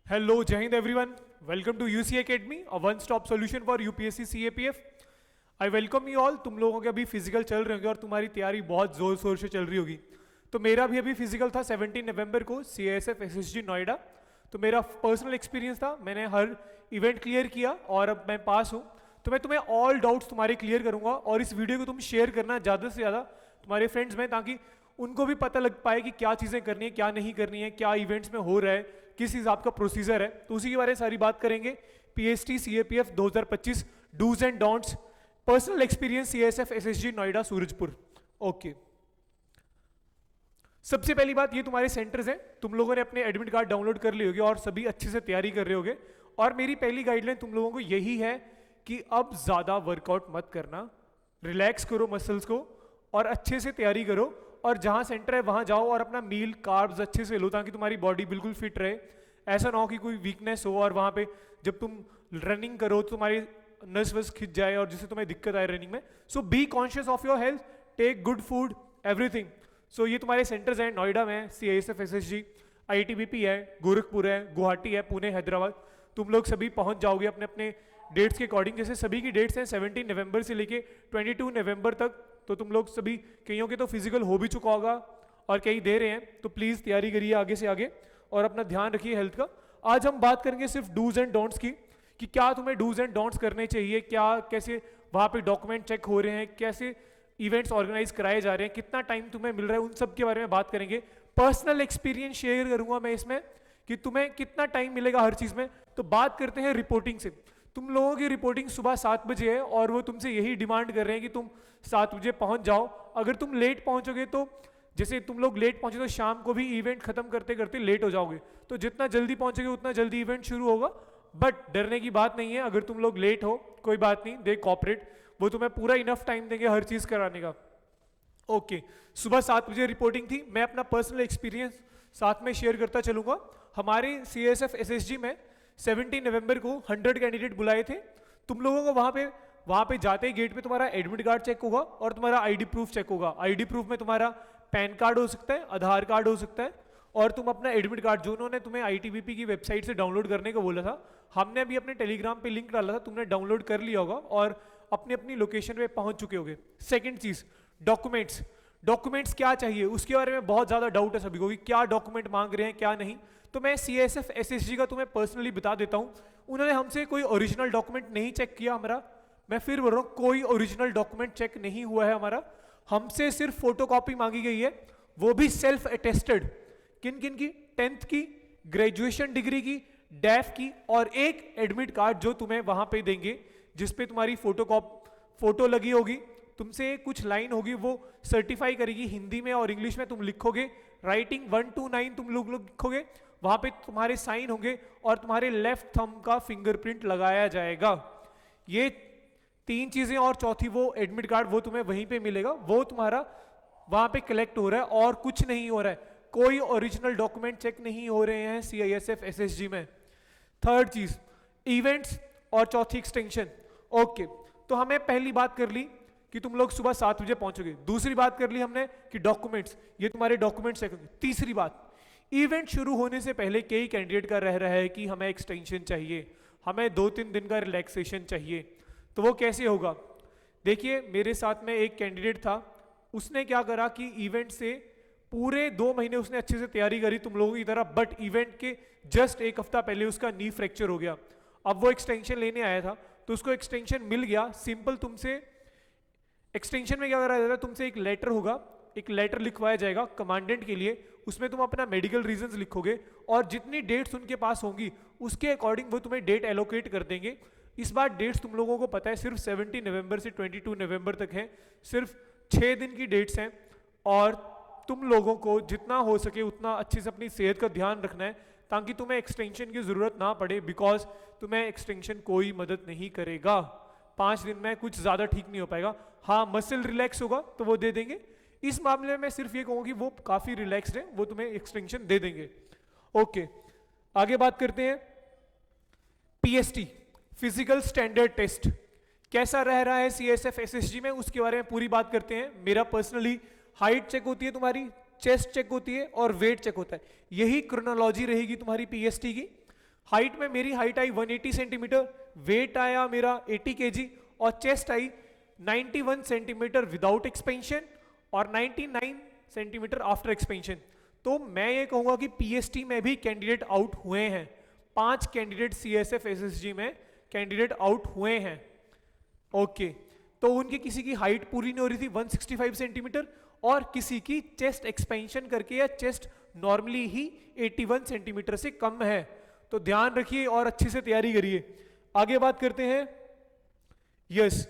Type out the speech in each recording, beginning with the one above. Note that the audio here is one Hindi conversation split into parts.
Hello, Jai Hind everyone. Welcome to UC Academy, a one-stop solution for UPSC CAPF. I welcome you all. तुम लोगों के अभी फिजिकल चल रहे होंगे और तुम्हारी तैयारी बहुत जोर शोर से चल रही होगी। तो मेरा भी अभी फिजिकल था 17 नवंबर को CISF SSG नोएडा। तो मेरा पर्सनल एक्सपीरियंस था, मैंने हर इवेंट क्लियर किया और अब मैं पास हूँ। तो मैं तुम्हें ऑल डाउट्स तुम्हारे क्लियर करूंगा और इस वीडियो को तुम शेयर करना ज़्यादा से ज़्यादा तुम्हारे फ्रेंड्स में, ताकि उनको भी पता लग पाए कि क्या चीज़ें करनी है, क्या नहीं करनी है, क्या इवेंट्स में हो रहा है, किस हिसाब का प्रोसीजर है। तो उसी के बारे में सारी बात करेंगे। PST CAPF 2025 dos and don'ts, personal experience CISF SSG Noida Surajpur. Okay, सबसे पहली बात, ये तुम्हारे सेंटर्स हैं। तुम लोगों ने अपने एडमिट कार्ड डाउनलोड कर लिए होगे और सभी अच्छे से तैयारी कर रहे होगे। और मेरी पहली गाइडलाइन तुम लोगों को यही है कि अब ज़्यादा वर्कआउट मत करना, रिलैक्स करो मसल्स को और अच्छे से तैयारी करो। और जहाँ सेंटर है वहाँ जाओ और अपना मील कार्ब्स अच्छे से लो, ताकि तुम्हारी बॉडी बिल्कुल फिट रहे। ऐसा ना हो कि कोई वीकनेस हो और वहाँ पे जब तुम रनिंग करो तो तुम्हारी नस वस खिंच जाए और जिससे तुम्हें दिक्कत आए रनिंग में। So be conscious of your health, take good food, everything. So ये तुम्हारे सेंटर्स हैं, नोएडा में CISF SSG, ITBP है, गोरखपुर है, गुवाहाटी है, पुणे, हैदराबाद। तुम लोग सभी पहुंच जाओगे अपने अपने डेट्स के अकॉर्डिंग। जैसे सभी की डेट्स हैं 17 नवंबर से लेके 22 नवंबर तक। तो तुम लोग सभी, कईयों के तो फिजिकल हो भी चुका होगा और कई दे रहे हैं, तो प्लीज़ तैयारी करिए आगे से आगे और अपना ध्यान रखिए हेल्थ का। आज हम बात करेंगे सिर्फ डूज एंड डोंट्स की, कि क्या तुम्हें डूज एंड डोंट्स करने चाहिए, क्या कैसे वहाँ पे डॉक्यूमेंट चेक हो रहे हैं, कैसे इवेंट्स ऑर्गेनाइज कराए जा रहे हैं, कितना टाइम तुम्हें मिल रहा है, उन सब के बारे में बात करेंगे। पर्सनल एक्सपीरियंस शेयर करूंगा मैं इसमें कि तुम्हें कितना टाइम मिलेगा हर चीज़ में। तो बात करते हैं रिपोर्टिंग से। तुम लोगों की रिपोर्टिंग सुबह 7 बजे है और वो तुमसे यही डिमांड कर रहे हैं कि तुम 7 बजे पहुंच जाओ। अगर तुम लेट पहुंचोगे तो, जैसे तुम लोग लेट पहुंचे तो शाम को भी इवेंट खत्म करते करते लेट हो जाओगे। तो जितना जल्दी पहुंचोगे उतना जल्दी इवेंट शुरू होगा। बट डरने की बात नहीं है, अगर तुम लोग लेट हो कोई बात नहीं, दे कॉपरेट, वो तुम्हें पूरा इनफ टाइम देंगे हर चीज़ कराने का। ओके, सुबह 7 बजे रिपोर्टिंग थी। मैं अपना पर्सनल एक्सपीरियंस साथ में शेयर करता चलूंगा। हमारे CISF SSG में 17 नवंबर को 100 कैंडिडेट बुलाए थे। तुम लोगों को वहाँ पे जाते ही गेट पे तुम्हारा एडमिट कार्ड चेक होगा और तुम्हारा ID प्रूफ चेक होगा। ID प्रूफ में तुम्हारा पैन कार्ड हो सकता है, आधार कार्ड हो सकता है, और तुम अपना एडमिट कार्ड जो उन्होंने तुम्हें ITBP की वेबसाइट से डाउनलोड करने को बोला था, हमने अभी अपने टेलीग्राम पे लिंक डाला था, तुमने डाउनलोड कर लिया होगा और अपनी अपनी लोकेशन पे पहुंच चुके होगे। सेकंड चीज, डॉक्यूमेंट्स क्या चाहिए, उसके बारे में बहुत ज़्यादा डाउट है सभी को कि क्या डॉक्यूमेंट मांग रहे हैं क्या नहीं। तो मैं CISF SSG का तुम्हें पर्सनली बता देता हूँ। उन्होंने हमसे कोई ओरिजिनल डॉक्यूमेंट नहीं चेक किया हमारा। मैं फिर बोल रहा हूँ, कोई ओरिजिनल डॉक्यूमेंट चेक नहीं हुआ है हमारा। हमसे सिर्फ फोटोकॉपी मांगी गई है, वो भी सेल्फ अटेस्टेड। किन किन की? 10th की, ग्रेजुएशन डिग्री की, डैफ की, और एक एडमिट कार्ड जो तुम्हें वहां पे देंगे जिसपे तुम्हारी फोटो लगी होगी। तुमसे कुछ लाइन होगी, वो सर्टिफाई करेगी हिंदी में और इंग्लिश में। तुम लिखोगे, राइटिंग 1 to 9 तुम लोग लिखोगे, वहां पे तुम्हारे साइन होंगे और तुम्हारे लेफ्ट थंब का फिंगरप्रिंट लगाया जाएगा। ये 3 चीजें, और चौथी वो एडमिट कार्ड, वो तुम्हें वहीं पे मिलेगा। वो तुम्हारा वहां पे कलेक्ट हो रहा है और कुछ नहीं हो रहा है। कोई ओरिजिनल डॉक्यूमेंट चेक नहीं हो रहे हैं CISF SSG में। थर्ड चीज, इवेंट्स, और चौथी एक्सटेंशन। ओके, तो हमें पहली बात कर ली कि तुम लोग सुबह 7 बजे पहुंचोगे। दूसरी बात कर ली हमने कि डॉक्यूमेंट्स, ये तुम्हारे डॉक्यूमेंट्स चेक होंगे। तीसरी बात, इवेंट शुरू होने से पहले कई कैंडिडेट का रह रहा है कि हमें एक्सटेंशन चाहिए, हमें 2-3 दिन का रिलैक्सेशन चाहिए। तो वो कैसे होगा? देखिए, मेरे साथ में एक कैंडिडेट था, उसने क्या करा कि इवेंट से पूरे 2 महीने उसने अच्छे से तैयारी करी तुम लोगों की तरह, बट इवेंट के जस्ट 1 हफ्ता पहले उसका नी फ्रैक्चर हो गया। अब वो एक्सटेंशन लेने आया था तो उसको एक्सटेंशन मिल गया। सिंपल, तुमसे एक्सटेंशन में क्या करा जाता है, तुमसे एक लेटर होगा, एक लेटर लिखवाया जाएगा कमांडेंट के लिए। उसमें तुम अपना मेडिकल रीजंस लिखोगे और जितनी डेट्स उनके पास होंगी उसके अकॉर्डिंग वो तुम्हें डेट एलोकेट कर देंगे। इस बार डेट्स तुम लोगों को पता है सिर्फ 17 नवंबर से 22 नवंबर तक है, सिर्फ 6 दिन की डेट्स हैं। और तुम लोगों को जितना हो सके उतना अच्छे से अपनी सेहत का ध्यान रखना है, ताकि तुम्हें एक्सटेंशन की ज़रूरत ना पड़े, बिकॉज तुम्हें एक्सटेंशन कोई मदद नहीं करेगा। 5 दिन में कुछ ज़्यादा ठीक नहीं हो पाएगा। हाँ, मसल रिलैक्स होगा तो वो दे देंगे। इस मामले में मैं सिर्फ ये कहूँगी वो काफ़ी रिलैक्स्ड है, वो तुम्हें एक्सटेंशन दे देंगे। ओके, आगे बात करते हैं। PST, फिजिकल स्टैंडर्ड टेस्ट, कैसा रह रहा है CISF SSG में, उसके बारे में पूरी बात करते हैं। मेरा पर्सनली हाइट चेक होती है तुम्हारी, चेस्ट चेक होती है और वेट चेक होता है। यही क्रोनोलॉजी रहेगी तुम्हारी PST की। हाइट में मेरी हाइट आई 180 सेंटीमीटर, वेट आया मेरा 80 केजी और चेस्ट आई 91 सेंटीमीटर विदाउट एक्सपेंशन और 99 सेंटीमीटर आफ्टर एक्सपेंशन। तो मैं ये कहूंगा कि पीएसटी में भी कैंडिडेट आउट हुए हैं, 5 कैंडिडेट सीएसएफ एसएसजी में कैंडिडेट आउट हुए हैं। ओके, तो उनकी किसी की हाइट पूरी नहीं हो रही थी 165 सेंटीमीटर और किसी की चेस्ट एक्सपेंशन करके या चेस्ट नॉर्मली ही 81 सेंटीमीटर से कम है। तो ध्यान रखिए और अच्छे से तैयारी करिए। आगे बात करते हैं, yes,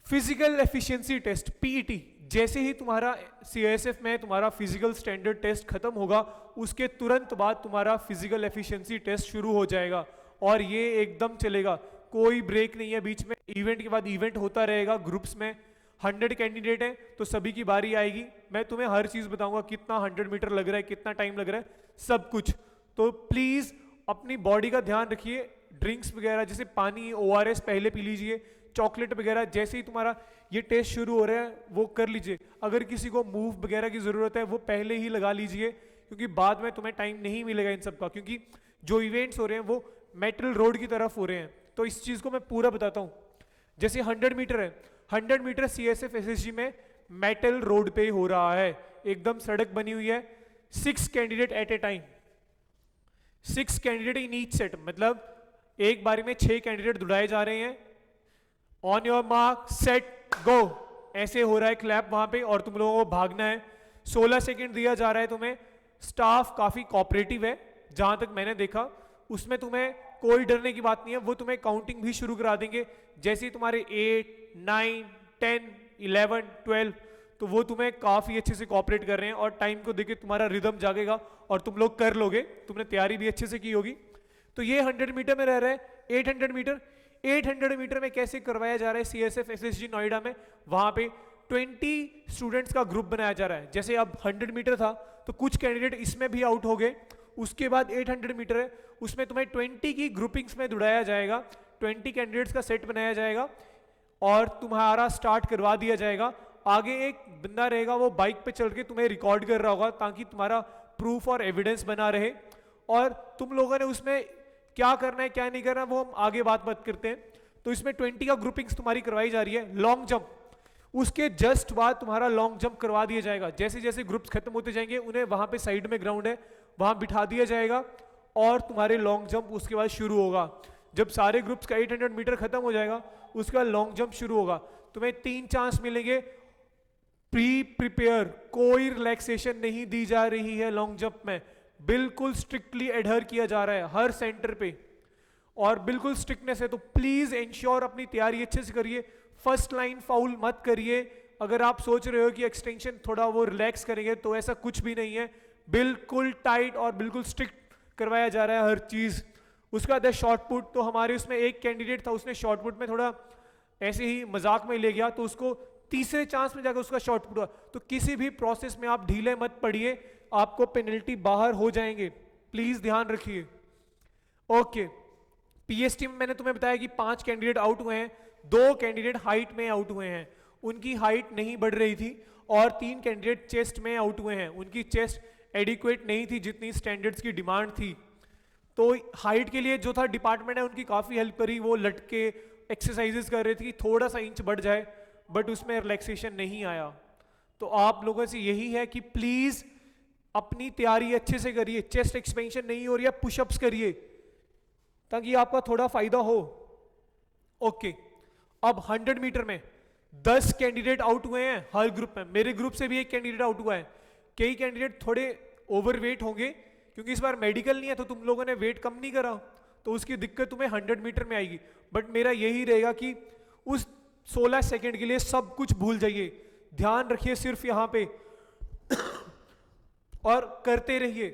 physical efficiency test PET. जैसे ही तुम्हारा सीएसएफ में तुम्हारा फिजिकल स्टैंडर्ड टेस्ट खत्म होगा, उसके तुरंत बाद तुम्हारा फिजिकल एफिशिएंसी टेस्ट शुरू हो जाएगा और ये एकदम चलेगा, कोई ब्रेक नहीं है बीच में, इवेंट के बाद इवेंट होता रहेगा। ग्रुप्स में 100 कैंडिडेट हैं तो सभी की बारी आएगी, मैं तुम्हें हर चीज बताऊंगा, कितना 100 मीटर लग रहा है, कितना टाइम लग रहा है, सब कुछ। तो प्लीज अपनी बॉडी का ध्यान रखिए, ड्रिंक्स वगैरह जैसे पानी, ओआरएस पहले पी लीजिए, चॉकलेट वगैरह जैसे ही तुम्हारा ये टेस्ट शुरू हो रहा है वो कर लीजिए। अगर किसी को मूव वगैरह की जरूरत है वो पहले ही लगा लीजिए, क्योंकि बाद में तुम्हें टाइम नहीं मिलेगा इन सब का, क्योंकि जो इवेंट्स हो रहे हैं वो मेटल रोड की तरफ हो रहे हैं। तो इस चीज को मैं पूरा बताता हूँ। जैसे 100 मीटर है, 100 मीटर सीएसएफ एसएसजी में मेटल रोड पे हो रहा है, एकदम सड़क बनी हुई है, 6 candidate at A time, 6 candidate in each set, मतलब एक बारी में 6 कैंडिडेट दौड़ाए जा रहे हैं। On your mark set go, ऐसे हो रहा है क्लैप वहां पे और तुम लोगों को भागना है। 16 सेकंड दिया जा रहा है तुम्हें। स्टाफ काफी कोऑपरेटिव है, जहां तक मैंने देखा उसमें तुम्हें कोई डरने की बात नहीं है, वो तुम्हें काउंटिंग भी शुरू करा देंगे। जैसे ही तुम्हारे 8, 9, 10, 11, 12, तो वो तुम्हें काफी अच्छे से कोऑपरेट कर रहे हैं और टाइम को देके तुम्हारा रिदम जागेगा और तुम लोग कर लोगे, तुमने तैयारी भी अच्छे से की होगी। तो ये 100 मीटर में रह रहा है। 800 मीटर, 800 मीटर में कैसे करवाया जा रहा है सीएसएफ एसएसजी नोएडा में, वहां पे 20 स्टूडेंट्स का ग्रुप बनाया जा रहा है। जैसे अब 100 मीटर था तो कुछ कैंडिडेट इसमें भी आउट हो गए, उसके बाद 800 मीटर है, उसमें तुम्हें 20 की ग्रुपिंग्स में दौड़ाया जाएगा, 20 कैंडिडेट्स का सेट बनाया जाएगा और तुम्हारा स्टार्ट करवा दिया जाएगा। आगे एक बंदा रहेगा, वो बाइक पे चल के तुम्हें रिकॉर्ड कर रहा होगा ताकि तुम्हारा प्रूफ और एविडेंस बना रहे। और तुम लोगों ने उसमें क्या करना है क्या नहीं करना है वो हम आगे बात करते हैं। तो इसमें 20 का ग्रुपिंग्स तुम्हारी करवाई जा रही है। लॉन्ग जंप, उसके जस्ट बाद तुम्हारा लॉन्ग जंप करवा दिया जाएगा। जैसे जैसे ग्रुप्स खत्म होते जाएंगे उन्हें वहां पे साइड में ग्राउंड है वहां बिठा दिया जाएगा और तुम्हारे लॉन्ग जंप उसके बाद शुरू होगा। जब सारे ग्रुप्स का 800 मीटर खत्म हो जाएगा उसके बाद लॉन्ग जंप शुरू होगा। तुम्हें 3 चांस मिलेंगे। प्रिपेयर, कोई रिलैक्सेशन नहीं दी जा रही है लॉन्ग जंप में, बिल्कुल स्ट्रिक्टली एडहर किया जा रहा है हर सेंटर पे और बिल्कुल स्ट्रिक्टनेस है। तो प्लीज इंश्योर अपनी तैयारी अच्छे से करिए, फर्स्ट लाइन फाउल मत करिए। अगर आप सोच रहे हो कि एक्सटेंशन थोड़ा वो रिलैक्स करेंगे तो ऐसा कुछ भी नहीं है, बिल्कुल टाइट और बिल्कुल स्ट्रिक्ट करवाया जा रहा है हर चीज। उसके बाद है शॉर्ट पुट। तो हमारे उसमें एक कैंडिडेट था, उसने शॉर्ट पुट में थोड़ा ऐसे ही मजाक में ले गया तो उसको तीसरे चांस में जाकर उसका शॉर्ट पुट हुआ। तो किसी भी प्रोसेस में आप ढीले मत पड़िए, आपको पेनल्टी बाहर हो जाएंगे, प्लीज ध्यान रखिए। ओके, पीएसटी में मैंने तुम्हें बताया कि 5 कैंडिडेट आउट हुए हैं, 2 कैंडिडेट हाइट में आउट हुए हैं, उनकी हाइट नहीं बढ़ रही थी और 3 कैंडिडेट चेस्ट में आउट हुए हैं, उनकी चेस्ट एडिक्वेट नहीं थी जितनी स्टैंडर्ड्स की डिमांड थी। तो हाइट के लिए जो था डिपार्टमेंट है उनकी काफी हेल्प करी, वो लटके एक्सरसाइजेस कर रहे थे कि थोड़ा सा इंच बढ़ जाए, बट उसमें रिलैक्सेशन नहीं आया। तो आप लोगों से यही है कि प्लीज अपनी तैयारी अच्छे से करिए, चेस्ट एक्सपेंशन नहीं हो रही है पुशअप्स करिए ताकि आपका थोड़ा फायदा हो। ओके, अब 100 मीटर में 10 कैंडिडेट आउट हुए हैं हर ग्रुप में, मेरे ग्रुप से भी एक कैंडिडेट आउट हुआ है। कई कैंडिडेट थोड़े ओवरवेट होंगे क्योंकि इस बार मेडिकल नहीं है तो तुम लोगों ने वेट कम नहीं करा, तो उसकी दिक्कत तुम्हें 100 मीटर में आएगी। बट मेरा यही रहेगा कि उस 16 सेकंड के लिए सब कुछ भूल जाइए, ध्यान रखिए सिर्फ यहां पे और करते रहिए,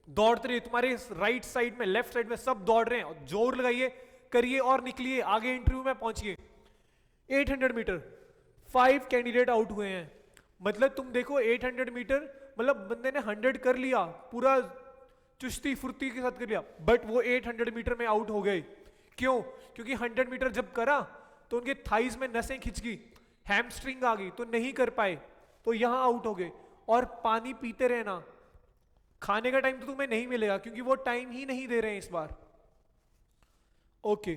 दौड़ते रहिए। तुम्हारे राइट साइड में, लेफ्ट साइड में सब दौड़ रहे हैं, जोर लगाइए, करिए और निकलिए, आगे इंटरव्यू में पहुंचिए। 800 मीटर 5 कैंडिडेट आउट हुए हैं, मतलब तुम देखो 800 मीटर मतलब बंदे ने 100 कर लिया, पूरा चुस्ती फुर्ती के साथ कर लिया, बट वो 800 मीटर में आउट हो गए। क्यों? क्योंकि 100 मीटर जब करा तो उनके थाइज में नसें खिंच गई, हैमस्ट्रिंग आ गई, तो नहीं कर पाए, तो यहां आउट हो गए। और पानी पीते रहना, खाने का टाइम तो तुम्हें नहीं मिलेगा क्योंकि वो टाइम ही नहीं दे रहे हैं इस बार। ओके,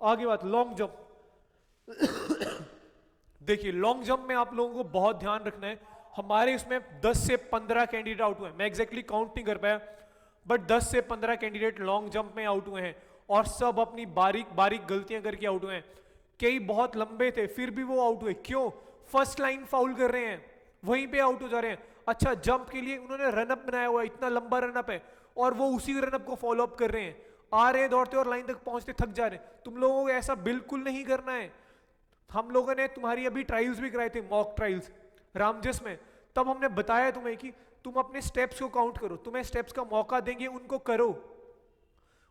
आगे बात लॉन्ग जंप। देखिए लॉन्ग जंप में आप लोगों को बहुत ध्यान रखना है। हमारे इसमें 10 से 15 कैंडिडेट आउट हुए हैं, मैं एग्जैक्टली काउंट नहीं कर पाया, बट 10 से 15 कैंडिडेट लॉन्ग जंप में आउट हुए हैं और सब अपनी बारीक बारीक गलतियां करके आउट हुए हैं। कई बहुत लंबे थे फिर भी वो आउट हुए, क्यों? फर्स्ट लाइन फाउल कर रहे हैं, वहीं पे आउट हो जा रहे हैं। अच्छा, जंप के लिए उन्होंने रनअप बनाया हुआ है, इतना लंबा रनअप है और वो उसी रनअप को फॉलो अप कर रहे हैं, आ रहे हैं दौड़ते और लाइन तक पहुंचते थक जा रहे हैं। तुम लोगों को ऐसा बिल्कुल नहीं करना है। हम लोगों ने तुम्हारी अभी ट्रायल्स भी कराए थे, मॉक ट्रायल्स रामजस में, तब हमने बताया तुम्हें कि तुम अपने स्टेप्स को काउंट करो, तुम्हें स्टेप्स का मौका देंगे उनको करो,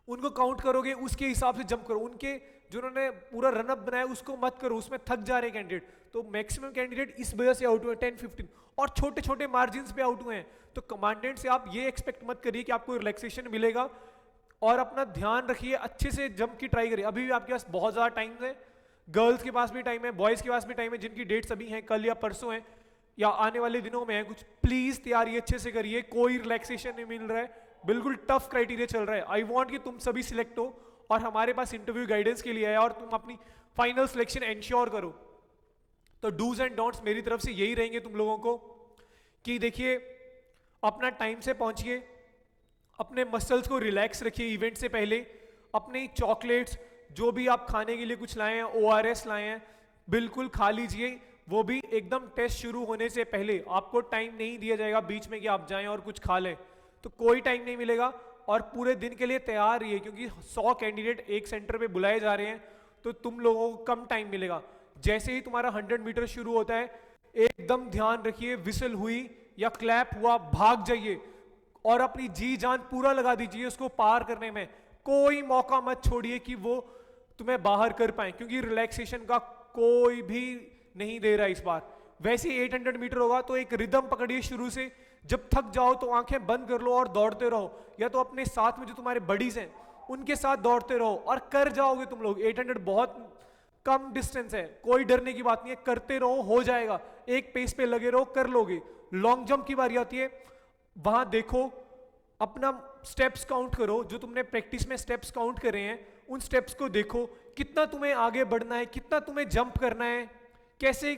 उनको काउंट करोगे उसके हिसाब से जंप करो। उनके जिन्होंने पूरा रनअप बनाया उसको मत करो, उसमें थक जा रहे हैं कैंडिडेट। तो मैक्सिमम कैंडिडेट इस वजह से आउट हुए 10-15 और छोटे छोटे मार्जिन पे आउट हुए हैं। तो कमांडेंट से आप ये एक्सपेक्ट मत करिए कि आपको रिलैक्सेशन मिलेगा, और अपना ध्यान रखिए, अच्छे से जंप की ट्राई करिए। अभी भी आपके पास बहुत ज़्यादा टाइम है, गर्ल्स के पास भी टाइम है, बॉयज़ के पास भी टाइम है, जिनकी डेट्स अभी हैं, कल या परसों हैं या आने वाले दिनों में है कुछ, प्लीज़ तैयारी अच्छे से करिए। कोई रिलैक्सेशन नहीं मिल रहा है, बिल्कुल टफ क्राइटेरिया चल रहा है। आई वांट कि तुम सभी सिलेक्ट हो और हमारे पास इंटरव्यू गाइडेंस के लिए है और तुम अपनी फाइनल सिलेक्शन इंश्योर करो। तो डूज एंड डोंट्स मेरी तरफ से यही रहेंगे तुम लोगों को कि देखिए अपना टाइम से पहुंचिए, अपने मसल्स को रिलैक्स रखिए इवेंट से पहले, अपने चॉकलेट्स जो भी आप खाने के लिए कुछ लाए हैं, ORS लाए हैं, बिल्कुल खा लीजिए, वो भी एकदम टेस्ट शुरू होने से पहले। आपको टाइम नहीं दिया जाएगा बीच में कि आप जाएं और कुछ खा लें, तो कोई टाइम नहीं मिलेगा। और पूरे दिन के लिए तैयार रहिए क्योंकि 100 कैंडिडेट एक सेंटर पे बुलाए जा रहे हैं, तो तुम लोगों को कम टाइम मिलेगा। जैसे ही तुम्हारा 100 मीटर शुरू होता है, एकदम ध्यान रखिए, विसल हुई या क्लैप हुआ भाग जाइए और अपनी जी जान पूरा लगा दीजिए उसको पार करने में। कोई मौका मत छोड़िए कि वो तुम्हें बाहर कर पाए, क्योंकि रिलैक्सेशन का कोई भी नहीं दे रहा इस बार। वैसे ही 800 मीटर होगा तो एक रिदम पकड़िए शुरू से, जब थक जाओ तो आंखें बंद कर लो और दौड़ते रहो, या तो अपने साथ में जो तुम्हारे बडीज हैं उनके साथ दौड़ते रहो और कर जाओगे तुम लोग। 800 बहुत कम डिस्टेंस है, कोई डरने की बात नहीं है, करते रहो, हो जाएगा। एक पेस पे लगे रहो, कर लोगे। लॉन्ग जंप की बारी आती है, वहां देखो अपना स्टेप्स काउंट करो, जो तुमने प्रैक्टिस में स्टेप्स काउंट करे हैं उन स्टेप्स को देखो, कितना तुम्हें आगे बढ़ना है, कितना तुम्हें जंप करना है, कैसे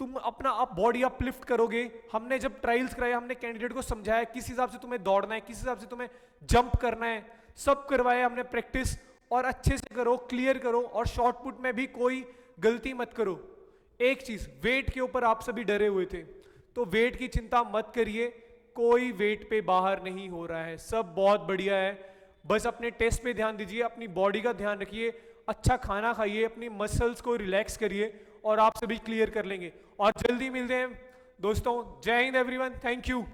तुम अपना आप बॉडी अपलिफ्ट करोगे। हमने जब ट्रायल्स कराए हमने कैंडिडेट को समझाया किस हिसाब से तुम्हें दौड़ना है, किस हिसाब से तुम्हें जंप करना है, सब करवाया हमने प्रैक्टिस। और अच्छे से करो, क्लियर करो, और शॉर्ट पुट में भी कोई गलती मत करो। एक चीज, वेट के ऊपर आप सभी डरे हुए थे, तो वेट की चिंता मत करिए, कोई वेट पे बाहर नहीं हो रहा है, सब बहुत बढ़िया है। बस अपने टेस्ट पे ध्यान दीजिए, अपनी बॉडी का ध्यान रखिए, अच्छा खाना खाइए, अपनी मसल्स को रिलैक्स करिए और आप सभी क्लियर कर लेंगे। और जल्दी मिलते हैं दोस्तों। जय हिंद एवरीवन, थैंक यू।